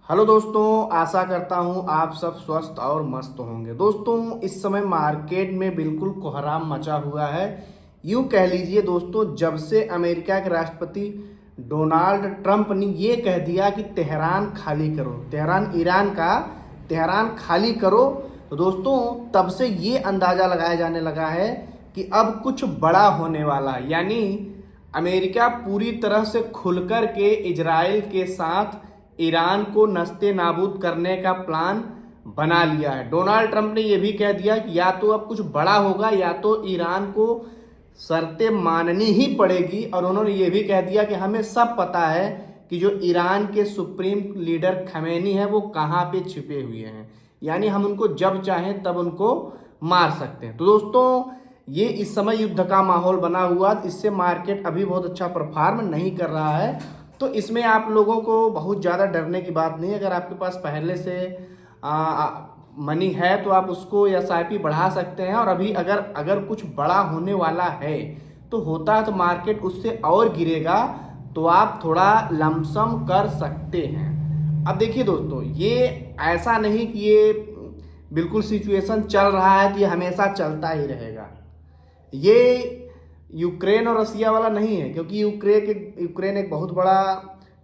Hello दोस्तों, आशा करता हूँ आप सब स्वस्थ और मस्त होंगे। दोस्तों, इस समय मार्केट में बिल्कुल कोहराम मचा हुआ है। यूँ कह लीजिए दोस्तों, जब से अमेरिका के राष्ट्रपति डोनाल्ड ट्रंप ने ये कह दिया कि तेहरान खाली करो, तेहरान ईरान का तेहरान खाली करो, तो दोस्तों तब से ये अंदाज़ा लगाया जाने लगा है कि अब कुछ बड़ा होने वाला है। यानी अमेरिका पूरी तरह से खुलकर के इजराइल के साथ ईरान को नस्ते नाबूद करने का प्लान बना लिया है। डोनाल्ड ट्रंप ने यह भी कह दिया कि या तो अब कुछ बड़ा होगा या तो ईरान को शर्तें माननी ही पड़ेगी। और उन्होंने ये भी कह दिया कि हमें सब पता है कि जो ईरान के सुप्रीम लीडर खमेनी है वो कहाँ पे छिपे हुए हैं, यानी हम उनको जब चाहें तब उनको मार सकते हैं। तो दोस्तों, ये इस समय युद्ध का माहौल बना हुआ, इससे मार्केट अभी बहुत अच्छा परफॉर्म नहीं कर रहा है। तो इसमें आप लोगों को बहुत ज़्यादा डरने की बात नहीं है। अगर आपके पास पहले से मनी है तो आप उसको एसआईपी बढ़ा सकते हैं। और अभी अगर अगर कुछ बड़ा होने वाला है तो होता है तो मार्केट उससे और गिरेगा, तो आप थोड़ा लमसम कर सकते हैं। अब देखिए दोस्तों, ये ऐसा नहीं कि ये बिल्कुल सिचुएशन चल रहा है तो ये हमेशा चलता ही रहेगा। ये यूक्रेन और रसिया वाला नहीं है, क्योंकि यूक्रेन एक बहुत बड़ा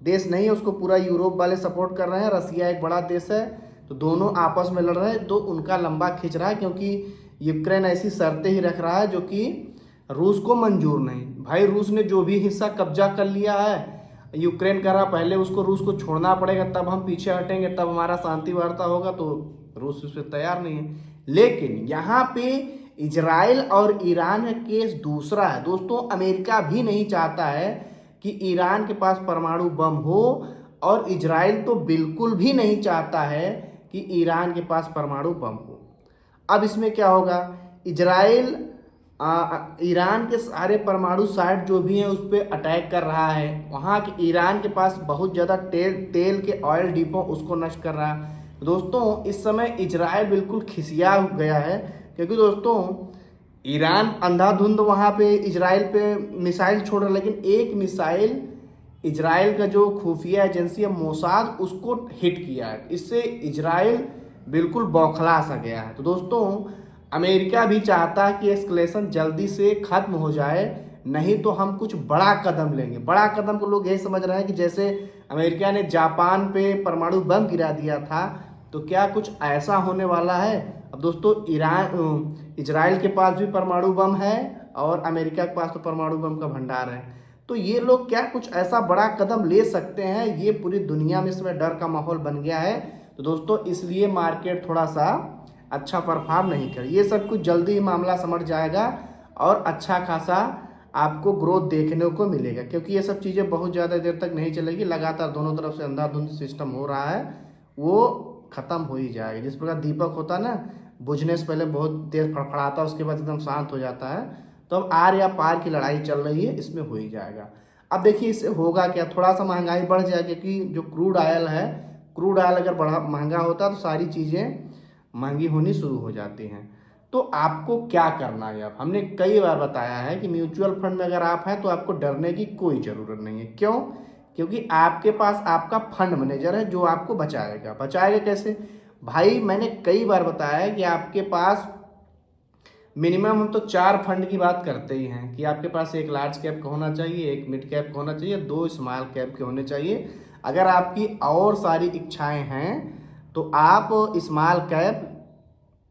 देश नहीं है, उसको पूरा यूरोप वाले सपोर्ट कर रहे हैं। रसिया एक बड़ा देश है, तो दोनों आपस में लड़ रहे हैं, तो उनका लंबा खिंच रहा है, क्योंकि यूक्रेन ऐसी शर्तें ही रख रहा है जो कि रूस को मंजूर नहीं। भाई, रूस ने जो भी हिस्सा कब्जा कर लिया है, यूक्रेन कह रहा पहले उसको रूस को छोड़ना पड़ेगा, तब हम पीछे हटेंगे, तब हमारा शांति वार्ता होगा। तो रूस उस पर तैयार नहीं है। लेकिन यहाँ पे इजराइल और ईरान का केस दूसरा है दोस्तों। अमेरिका भी नहीं चाहता है कि ईरान के पास परमाणु बम हो, और इजराइल तो बिल्कुल भी नहीं चाहता है कि ईरान के पास परमाणु बम हो। अब इसमें क्या होगा, इजराइल ईरान के सारे परमाणु साइट जो भी हैं उस पर अटैक कर रहा है। वहाँ के ईरान के पास बहुत ज़्यादा तेल के ऑयल डिपो, उसको नष्ट कर रहा है। दोस्तों, इस समय इजराइल बिल्कुल खिसिया गया है, क्योंकि दोस्तों ईरान अंधाधुंध वहाँ पे इजराइल पे मिसाइल छोड़ रहा है, लेकिन एक मिसाइल इजराइल का जो खुफिया एजेंसी है मोसाद, उसको हिट किया है। इससे इजराइल बिल्कुल बौखला सा गया है। तो दोस्तों, अमेरिका भी चाहता है कि एस्केलेशन जल्दी से खत्म हो जाए, नहीं तो हम कुछ बड़ा कदम लेंगे। बड़ा कदम को लोग यही समझ रहे हैं कि जैसे अमेरिका ने जापान पे परमाणु बम गिरा दिया था, तो क्या कुछ ऐसा होने वाला है। अब दोस्तों, इजराइल के पास भी परमाणु बम है और अमेरिका के पास तो परमाणु बम का भंडार है। तो ये लोग क्या कुछ ऐसा बड़ा कदम ले सकते हैं, ये पूरी दुनिया में इसमें डर का माहौल बन गया है। तो दोस्तों, इसलिए मार्केट थोड़ा सा अच्छा परफॉर्म नहीं कर। ये सब कुछ जल्दी ही मामला समझ जाएगा और अच्छा खासा आपको ग्रोथ देखने को मिलेगा, क्योंकि ये सब चीज़ें बहुत ज़्यादा देर तक नहीं चलेगी। लगातार दोनों तरफ से अंधाधुंध सिस्टम हो रहा है, वो ख़त्म हो ही जाएगा। जिस प्रकार दीपक होता है ना, बुझने से पहले बहुत तेज फड़फड़ाता है, उसके बाद एकदम शांत हो जाता है। तो अब आर या पार की लड़ाई चल रही है, इसमें हो ही जाएगा। अब देखिए इससे होगा क्या, थोड़ा सा महंगाई बढ़ जाएगी, क्योंकि जो क्रूड ऑयल है, क्रूड ऑयल अगर बढ़ा महंगा होता है तो सारी चीज़ें महंगी होनी शुरू हो जाती हैं। तो आपको क्या करना है, अब हमने कई बार बताया है कि म्यूचुअल फंड में अगर आप हैं तो आपको डरने की कोई ज़रूरत नहीं है। क्यों? क्योंकि आपके पास आपका फंड मैनेजर है जो आपको बचाएगा। बचाएगा कैसे भाई? मैंने कई बार बताया है कि आपके पास मिनिमम, हम तो 4 फंड की बात करते ही हैं कि आपके पास एक लार्ज कैप का होना चाहिए, एक मिड कैप का होना चाहिए, 2 स्मॉल कैप के होने चाहिए। अगर आपकी और सारी इच्छाएं हैं तो आप स्मॉल कैप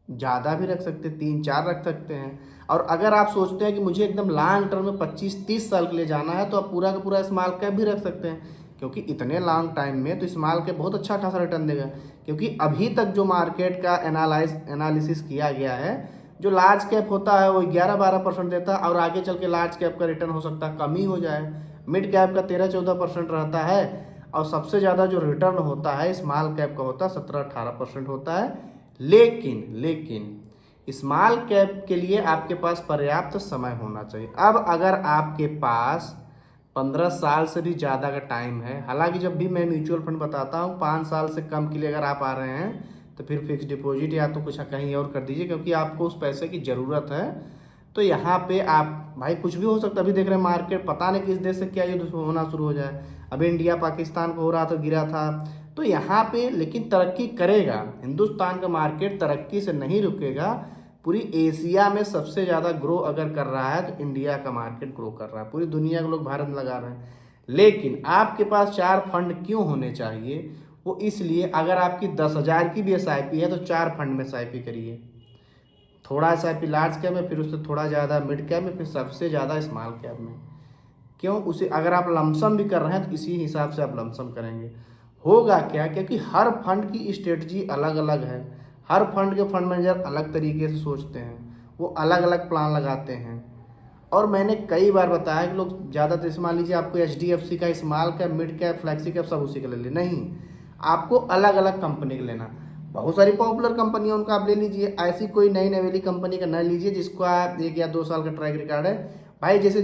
ज़्यादा भी रख सकते हैं, 3-4 रख सकते हैं। और अगर आप सोचते हैं कि मुझे एकदम लॉन्ग टर्म में 25-30 साल के लिए जाना है, तो आप पूरा का पूरा स्मॉल कैप भी रख सकते हैं, क्योंकि इतने लॉन्ग टाइम में तो स्मॉल कैप बहुत अच्छा खासा रिटर्न देगा। क्योंकि अभी तक जो मार्केट का एनालिसिस किया गया है, जो लार्ज कैप होता है वो 11-12% देता है, और आगे चल के लार्ज कैप का रिटर्न हो सकता है कम ही हो जाए। मिड कैप का 13-14% रहता है, और सबसे ज़्यादा जो रिटर्न होता है स्मॉल कैप का होता है 17-18% होता है। लेकिन स्मॉल कैप के लिए आपके पास पर्याप्त समय होना चाहिए। अब अगर आपके पास 15 साल से भी ज़्यादा का टाइम है, हालांकि जब भी मैं म्यूचुअल फंड बताता हूँ 5 साल से कम के लिए अगर आप आ रहे हैं तो फिर फिक्स डिपॉजिट या तो कुछ कहीं और कर दीजिए, क्योंकि आपको उस पैसे की ज़रूरत है। तो यहाँ पे आप भाई कुछ भी हो सकता है। अभी देख रहे हैं मार्केट, पता नहीं किस देश से क्या युद्ध होना शुरू हो जाए। अभी इंडिया पाकिस्तान को हो रहा था, गिरा था, तो यहाँ पे लेकिन तरक्की करेगा। हिंदुस्तान का मार्केट तरक्की से नहीं रुकेगा। पूरी एशिया में सबसे ज़्यादा ग्रो अगर कर रहा है तो इंडिया का मार्केट ग्रो कर रहा है। पूरी दुनिया के लोग भारत में लगा रहे हैं। लेकिन आपके पास 4 फंड क्यों होने चाहिए? वो इसलिए, अगर आपकी 10,000 की भी SIP है तो 4 फंड में SIP करिए। थोड़ा SIP लार्ज कैप में, फिर उससे थोड़ा ज़्यादा मिड कैप में, फिर सबसे ज़्यादा स्मॉल कैप में। क्यों? उसे अगर आप लमसम भी कर रहे हैं तो इसी हिसाब से आप लमसम करेंगे। होगा क्या? क्योंकि हर फंड की स्ट्रेटजी अलग अलग है। हर फंड के फंड मैनेजर अलग तरीके से सोचते हैं, वो अलग अलग प्लान लगाते हैं। और मैंने कई बार बताया कि लोग ज़्यादातर, जैसे मान लीजिए आपको HDFC का small cap, mid cap, flexi cap सब उसी का ले लें, नहीं, आपको अलग अलग कंपनी का लेना। बहुत सारी पॉपुलर कंपनियां, उनका आप ले लीजिए। ऐसी कोई नई नवेली कंपनी का न लीजिए जिसको आप 1 या 2 साल का ट्रैक रिकॉर्ड है। भाई जैसे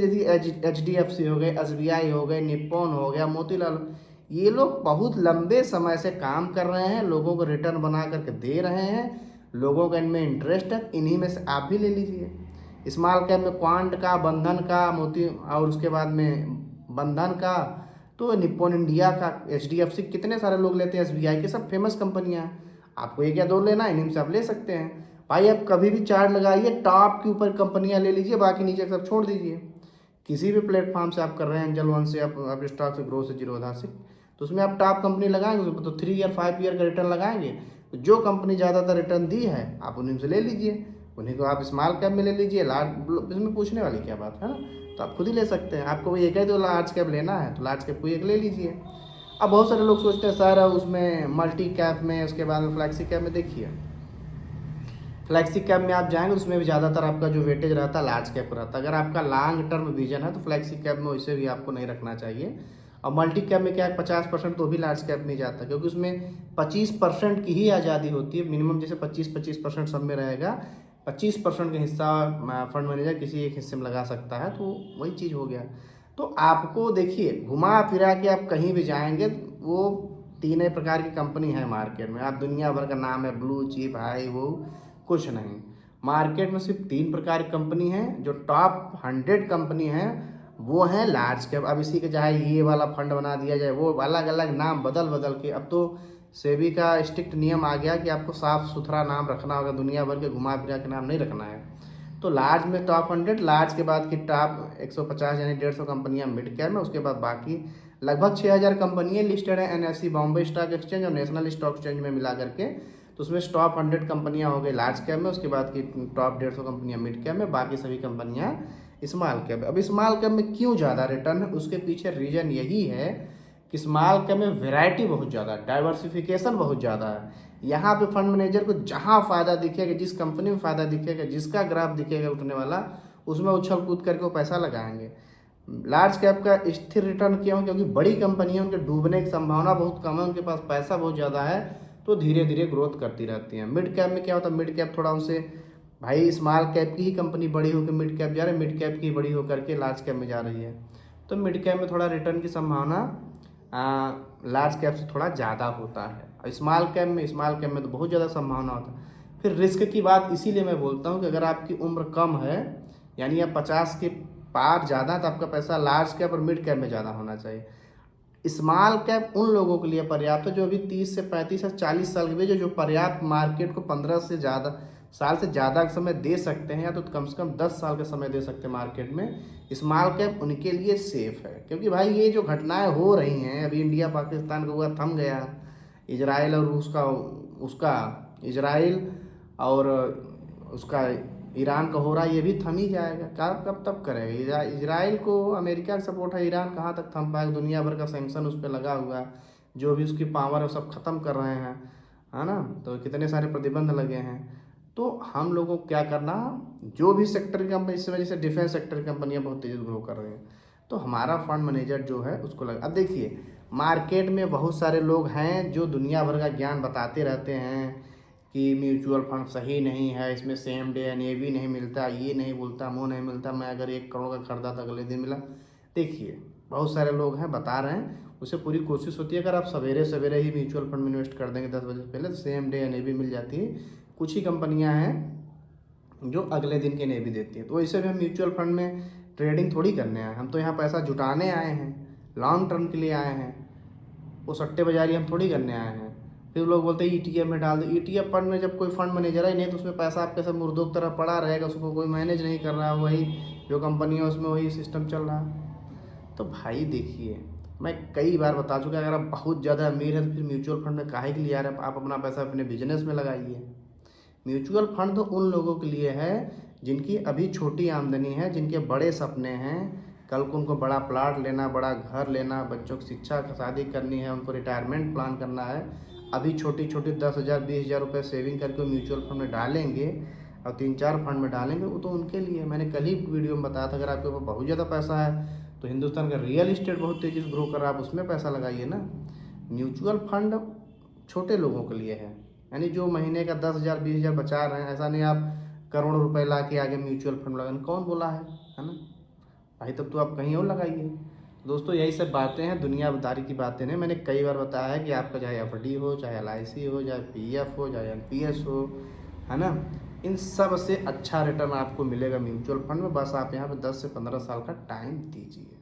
HDFC हो गए, SBI हो गए, निप्पॉन हो गया, मोतीलाल, ये लोग बहुत लंबे समय से काम कर रहे हैं, लोगों को रिटर्न बना करके दे रहे हैं, लोगों का इनमें इंटरेस्ट है। इन्हीं में से आप भी ले लीजिए। स्मॉल कैप में क्वांट का, बंधन का, मोती, और उसके बाद में बंधन का, तो निप्पॉन इंडिया का, HDFC, कितने सारे लोग लेते हैं, SBI के, सब फेमस कंपनियां हैं। आपको 1 या 2 लेना है, इन्हीं से आप ले सकते हैं। भाई आप कभी भी चार्ट लगाइए, टॉप के ऊपर कंपनियां ले लीजिए, बाकी नीचे सब छोड़ दीजिए। किसी भी प्लेटफॉर्म से आप कर रहे हैं, एंजल वन से, आप स्टॉक से, ग्रो से, जीरोधा से, तो उसमें आप टॉप कंपनी लगाएंगे तो 3 ईयर 5 ईयर का रिटर्न लगाएंगे। तो जो कंपनी ज़्यादातर रिटर्न दी है आप उन्हीं से ले लीजिए, उन्हीं को आप स्मॉल कैप में ले लीजिए। लार्ज, इसमें पूछने वाली क्या बात है ना, तो आप खुद ही ले सकते हैं। आपको वही एक है तो लार्ज कैप लेना है तो लार्ज कैप को एक ले लीजिए। अब बहुत सारे लोग सोचते हैं सर उसमें मल्टी कैप में, उसके बाद में फ्लैक्सी कैप में। देखिए फ्लैक्सी कैप में आप जाएंगे उसमें भी ज़्यादातर आपका जो वेटेज रहता है लार्ज कैप रहता है। अगर आपका लॉन्ग टर्म विजन है तो फ्लैक्सी कैप में वैसे भी आपको नहीं रखना चाहिए। और मल्टी कैप में क्या है, 50% तो भी लार्ज कैप में जाता है, क्योंकि उसमें 25% की ही आज़ादी होती है मिनिमम। जैसे 25% सब में रहेगा, 25% का हिस्सा फंड मैनेजर किसी एक हिस्से में लगा सकता है, तो वही चीज़ हो गया। तो आपको देखिए घुमा फिरा के आप कहीं भी जाएंगे, वो 3 प्रकार की कंपनी है मार्केट में। आप दुनिया भर का नाम है, ब्लू चिप, हाई, वो कुछ नहीं। मार्केट में सिर्फ 3 प्रकार की कंपनी है। जो टॉप 100 कंपनी है वो है लार्ज कैप। अब इसी के चाहे ये वाला फंड बना दिया जाए, वो अलग अलग नाम बदल बदल के, अब तो सेबी का स्ट्रिक्ट नियम आ गया कि आपको साफ सुथरा नाम रखना होगा, दुनिया भर के घुमा फिरा के नाम नहीं रखना है। तो लार्ज में टॉप 100, लार्ज के बाद की टॉप 150 यानी 150 कंपनियां मिड कैप में, उसके बाद बाकी लगभग 6000 कंपनियां लिस्टेड है NSE बॉम्बे स्टॉक एक्सचेंज और नेशनल स्टॉक एक्सचेंज में मिला करके। तो उसमें टॉप 100 कंपनियां हो गई लार्ज कैप में, उसके बाद की टॉप 150 कंपनियां मिड कैप में, बाकी सभी कंपनियां स्मॉल कैप। अब स्मॉल कैप में क्यों ज़्यादा रिटर्न है, उसके पीछे रीजन यही है कि स्मॉल कैप में वैरायटी बहुत ज़्यादा है, डाइवर्सिफिकेशन बहुत ज़्यादा है। यहाँ पे फंड मैनेजर को जहाँ फ़ायदा दिखेगा, जिस कंपनी में फ़ायदा दिखेगा, जिसका ग्राफ दिखेगा उठने वाला, उसमें उछल कूद करके वो पैसा लगाएंगे। लार्ज कैप का स्थिर रिटर्न क्यों? क्योंकि बड़ी कंपनी है, उनके डूबने की संभावना बहुत कम है, उनके पास पैसा बहुत ज़्यादा है, तो धीरे धीरे ग्रोथ करती रहती हैं। मिड कैप में क्या होता है, मिड कैप थोड़ा उनसे, भाई स्मॉल कैप की ही कंपनी बड़ी होकर मिड कैप जा रही है, मिड कैप की बड़ी होकर के लार्ज कैप में जा रही है, तो मिड कैप में थोड़ा रिटर्न की संभावना लार्ज कैप से थोड़ा ज़्यादा होता है। स्मॉल कैप में तो बहुत ज़्यादा संभावना होता है। फिर रिस्क की बात इसीलिए मैं बोलता हूँ कि अगर आपकी उम्र कम है, यानी आप 50 के पार ज़्यादा, तो आपका पैसा लार्ज कैप और मिड कैप में ज़्यादा होना चाहिए। स्मॉल कैप उन लोगों के लिए पर्याप्त है जो अभी 30 से 35 या 40 साल के बीच, जो पर्याप्त मार्केट को 15 से ज़्यादा साल से ज़्यादा का समय दे सकते हैं, या तो कम से कम 10 साल का समय दे सकते हैं मार्केट में। स्मॉल कैप उनके लिए सेफ है, क्योंकि भाई ये जो घटनाएं हो रही हैं अभी, इंडिया पाकिस्तान का हुआ थम गया, इजराइल और इजराइल और उसका ईरान का हो रहा है, ये भी थम ही जाएगा। कब तब करेगा? इजराइल को अमेरिका का सपोर्ट है, ईरान कहाँ तक थम पाएगा? दुनिया भर का सैंक्शन उस पर लगा हुआ है, जो भी उसकी पावर है सब खत्म कर रहे हैं, है ना। तो कितने सारे प्रतिबंध लगे हैं। तो हम लोगों को क्या करना, जो भी सेक्टर की कंपनी, इस वजह से डिफेंस सेक्टर की कंपनियां बहुत तेज़ी से ग्रो कर रही हैं, तो हमारा फंड मैनेजर जो है उसको लगा। अब देखिए मार्केट में बहुत सारे लोग हैं जो दुनिया भर का ज्ञान बताते रहते हैं कि म्यूचुअल फंड सही नहीं है, इसमें सेम डे NAV नहीं मिलता, ये नहीं बोलता, वो नहीं मिलता, मैं अगर 1 करोड़ का खरीदा तो अगले दिन मिला। देखिए बहुत सारे लोग हैं बता रहे हैं, उसे पूरी कोशिश होती है अगर आप सवेरे सवेरे ही म्यूचुअल फंड में इन्वेस्ट कर देंगे 10 बजे से पहले, तो सेम डे NAV मिल जाती है। कुछ ही कंपनियां हैं जो अगले दिन की NAV देती है। तो वैसे भी हम म्यूचुअल फंड में ट्रेडिंग थोड़ी करने आए, हम तो यहाँ पैसा जुटाने आए हैं, लॉन्ग टर्म के लिए आए हैं। वो सट्टे बाजारी हम थोड़ी करने आए हैं। फिर लोग बोलते हैं ईटीएफ में डाल दो। ईटीएफ फंड में जब कोई फंड मैनेजर ही नहीं तो उसमें पैसा आपके सब मुर्दों की तरह पड़ा रहेगा, उसको कोई मैनेज नहीं कर रहा, वही जो कंपनी है उसमें वही सिस्टम चल रहा है। तो भाई देखिए, मैं कई बार बता चुका, अगर आप बहुत ज़्यादा अमीर है तो फिर म्यूचुअल फंड में काहे के लिए यार आप अपना पैसा अपने बिजनेस में लगाइए। म्यूचुअल फंड तो उन लोगों के लिए है जिनकी अभी छोटी आमदनी है, जिनके बड़े सपने हैं, कल को उनको बड़ा प्लाट लेना, बड़ा घर लेना, बच्चों की शिक्षा शादी करनी है, उनको रिटायरमेंट प्लान करना है। अभी छोटी छोटी 10,000 20,000 रुपये सेविंग करके म्यूचुअल फंड में डालेंगे और 3-4 फंड में डालेंगे, वो तो उनके लिए। मैंने कल ही वीडियो में बताया था, अगर आपके पास बहुत ज़्यादा पैसा है तो हिंदुस्तान का रियल इस्टेट बहुत तेज़ी से ग्रो कर रहा है, आप उसमें पैसा लगाइए ना। म्यूचुअल फंड छोटे लोगों के लिए है, यानी जो महीने का 10,000 20,000 बचा रहे हैं। ऐसा नहीं आप करोड़ों रुपए ला के आगे म्यूचुअल फंड लगाने, कौन बोला है ना भाई, तब तो आप कहीं और लगाइए। दोस्तों यही सब बातें हैं, दुनियादारी की बातें नहीं। मैंने कई बार बताया है कि आपका चाहे एफडी हो, चाहे एलआईसी हो, चाहे पीएफ हो, चाहे एनपीएस हो, है ना, इन सब से अच्छा रिटर्न आपको मिलेगा म्यूचुअल फंड में। बस आप यहाँ पे 10 से 15 साल का टाइम दीजिए,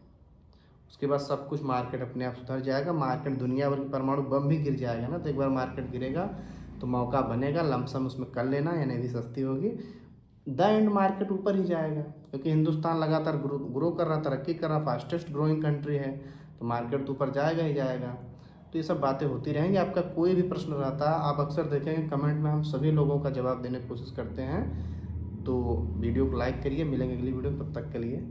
उसके बाद सब कुछ मार्केट अपने आप सुधर जाएगा। मार्केट दुनिया भर की परमाणु बम भी गिर जाएगा ना, तो एक बार मार्केट गिरेगा तो मौका बनेगा, लमसम उसमें कर लेना, यानी भी सस्ती होगी, द एंड मार्केट ऊपर ही जाएगा। क्योंकि हिंदुस्तान लगातार ग्रो कर रहा, तरक्की कर रहा, फास्टेस्ट ग्रोइंग कंट्री है, तो मार्केट तो ऊपर जाएगा ही जाएगा। तो ये सब बातें होती रहेंगी। आपका कोई भी प्रश्न रहता है आप अक्सर देखेंगे कमेंट में, हम सभी लोगों का जवाब देने की कोशिश करते हैं। तो वीडियो को लाइक करिए, मिलेंगे अगली वीडियो में, तब तक के लिए